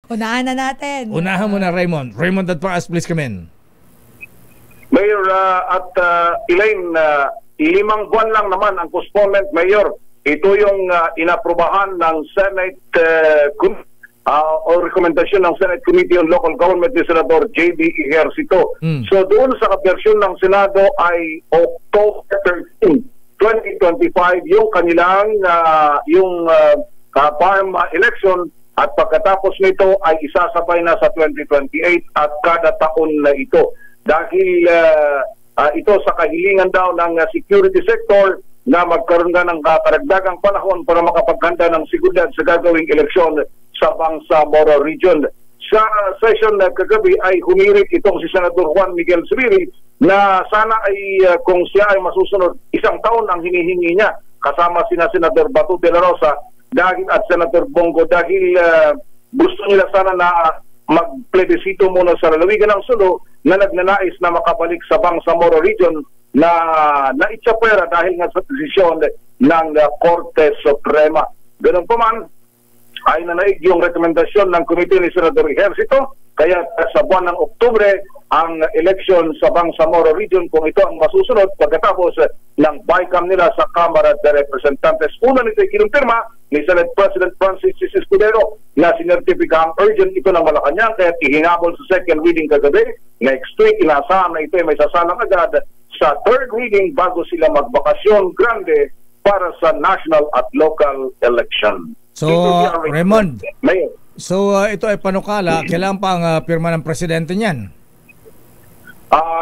Unahan na natin. Unahan mo na, Raymond. Raymond at Paas, please come in. Mayor Elaine, 5 buwan lang naman ang postponement, Mayor. Ito yung inaprubahan ng Senate o rekomendasyon ng Senate Committee on Local Government ni Senador J.B. Ejercito. So doon sa versyon ng Senado ay October 13, 2025 yung kanilang farm election, at pagkatapos nito ay isasabay na sa 2028 at kada taon na ito. Dahil ito sa kahilingan daw ng security sector na magkaroon na ng karagdagang panahon para makapaghanda ng seguridad sa gagawing eleksyon sa Bangsamoro Region. Sa session na kagabi ay humirit itong si Senador Juan Miguel Zubiri na sana ay kung siya ay masusunod, 1 taon ang hinihingi niya kasama sina Senador Bato de la Rosa at Senator Bongo, dahil gusto nila sana na magplebisito muna sa lalawigan ng Sulu na nagnanais na makabalik sa Bangsamoro Region na naitsapwera dahil nga sa desisyon ng Korte Suprema. Ganun pa man, ay nanaig yung rekomendasyon ng komite ni Senador Ejercito, kaya sa buwan ng Oktubre ang election sa Bangsamoro Region, kung ito ang masusunod pagkatapos ng BICAM nila sa Kamara de Representantes. Una nito ay kinumpirma ni Senate President Francis C. Escudero na sinertipika ang urgent ito ng Malacanang, kaya ihinabol sa second reading kagabi. Next week, inasahan na ito ay may sasalang agad sa third reading bago sila magbakasyon grande para sa national at local election. So, Raymond, so ito ay panukala, kailangan pa ang pirma ng presidente niyan?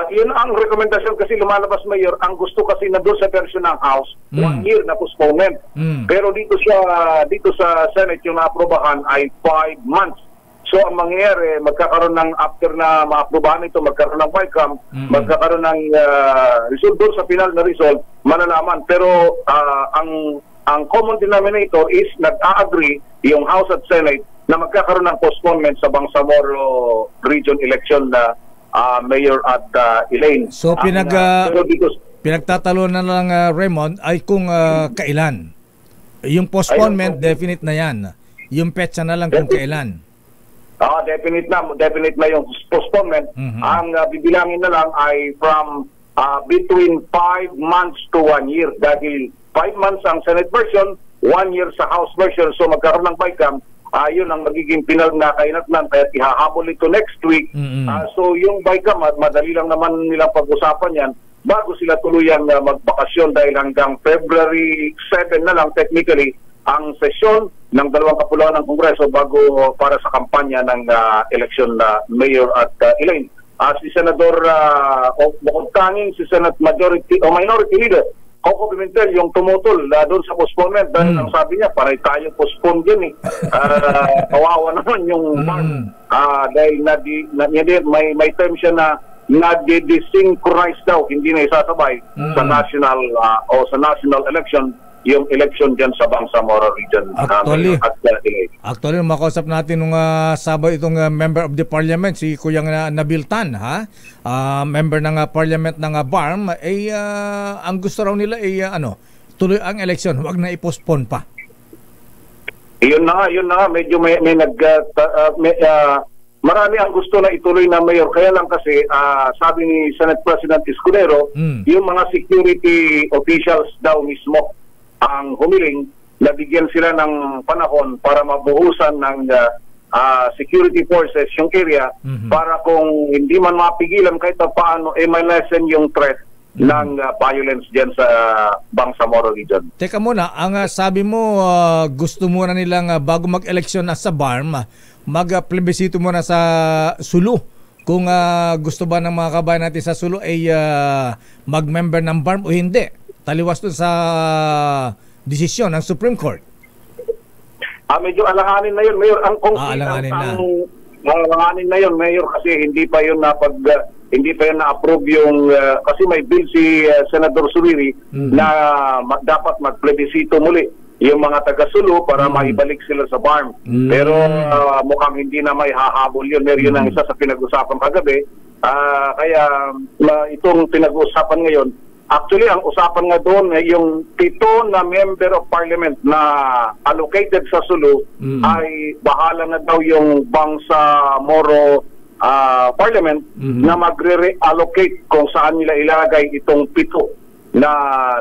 Yun ang rekomendasyon kasi lumalabas, Mayor. Ang gusto kasi na doon sa version ng House, 1 year na postponement. Pero dito sa Senate, yung naaprobahan ay 5 months. So ang mangyayari, magkakaroon ng, after na maaprobahan ito, magkaroon ng BICAM, magkakaroon ng result doon sa final na result, malalaman. Pero ang common denominator is nag-a-agree yung House at Senate na magkakaroon ng postponement sa Bangsamoro Region election na Mayor at Elaine. So pinagtatalo na lang, Raymond, ay kung kailan. Yung postponement, definite na yan. Yung petsa na lang kung kailan. Definite na yung postponement. Ang bibilangin na lang ay from between 5 months to 1 year. Dahil 5 months ang Senate version, 1 year sa House version. So magkaroon ng BICAM, yun ang magiging pinal na kainatnan, kaya ihahabol ito next week. So yung BICAM, madali lang naman nilang pag-usapan yan bago sila tuluyang magbakasyon, dahil hanggang February 7 na lang technically ang sesyon ng 2 kapuluan ng Kongreso bago para sa kampanya ng eleksyon na Mayor at Elaine. Si Senador bukod tanging si Senate Majority o Minority Leader Coco Pimentel yung tumutol doon sa postponement, dahil ang sabi niya, paray tayo postpone din kawawa naman yung dahil may term siya na na-desynchronize daw, hindi na isasabay sa national o sa national election yung election dyan sa Bangsamoro Region. Actually, makausap natin nung Sabado itong member of the parliament, si Kuyang Nabil Tan, member ng parliament ng BARM, ang gusto raw nila ay tuloy ang election, wag na i-postpone pa. Yun na nga, medyo may marami ang gusto na ituloy na, Mayor. Kaya lang kasi, sabi ni Senate President Escudero, yung mga security officials daw mismo ang humiling na bigyan sila ng panahon para mabuhusan ng security forces yung area para kung hindi man mapigilan kahit paano, may lessen yung threat ng violence dyan sa Bangsamoro Region. Teka muna, ang sabi mo, gusto muna nilang bago mag-eleksyon na sa BARM, mag-plebisito muna sa Sulu. Kung gusto ba ng mga kabayan natin sa Sulu ay mag-member ng BARM o hindi. Taliwas doon sa desisyon ng Supreme Court. Medyo alanganin na yun, Mayor. Alanganin na yun, Mayor, kasi hindi pa yun na-approve yung kasi may bill si Senador Zubiri na dapat mag-plebisito muli yung mga taga-Sulu para maibalik sila sa BARM. Pero mukhang hindi na may hahabol yun. Mayor, yun ang isa sa pinag-usapan kagabi. Kaya itong pinag-usapan ngayon Actually, ang usapan nga doon ay yung 7 na member of parliament na allocated sa Sulu ay bahala na daw yung Bangsamoro parliament na magre-reallocate kung saan nila ilagay itong 7 na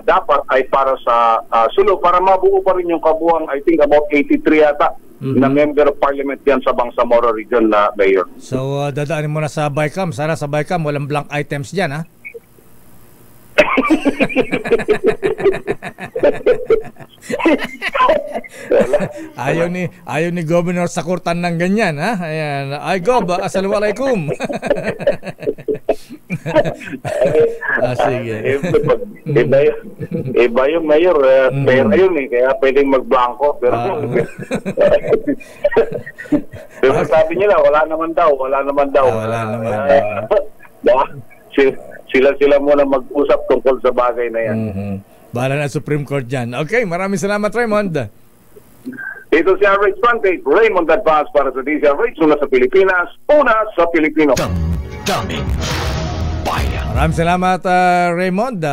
dapat ay para sa Sulu para mabuo pa rin yung kabuuan. I think about 83 yata na member of parliament yan sa Bangsamoro region na mayor. So dadaanin mo na sa BICAM. Sana sa BICAM walang blank items dyan, ha? ayaw ni Governor Sakurtan ng ganyan, ha? Ayan. Ay, Gob, assalamualaikum. Sige. Iba yung mayor, pera yun eh, kaya pwedeng magblanko. Pero sabi nila, wala naman daw. Sila muna mag-usap tungkol sa bagay na yan. Bahala na Supreme Court dyan. Okay, maraming salamat, Raymond. Ito si Average Frontage, Raymond Advance para sa DZRH, una sa Pilipinas, una sa Pilipino. Maraming salamat, Raymond.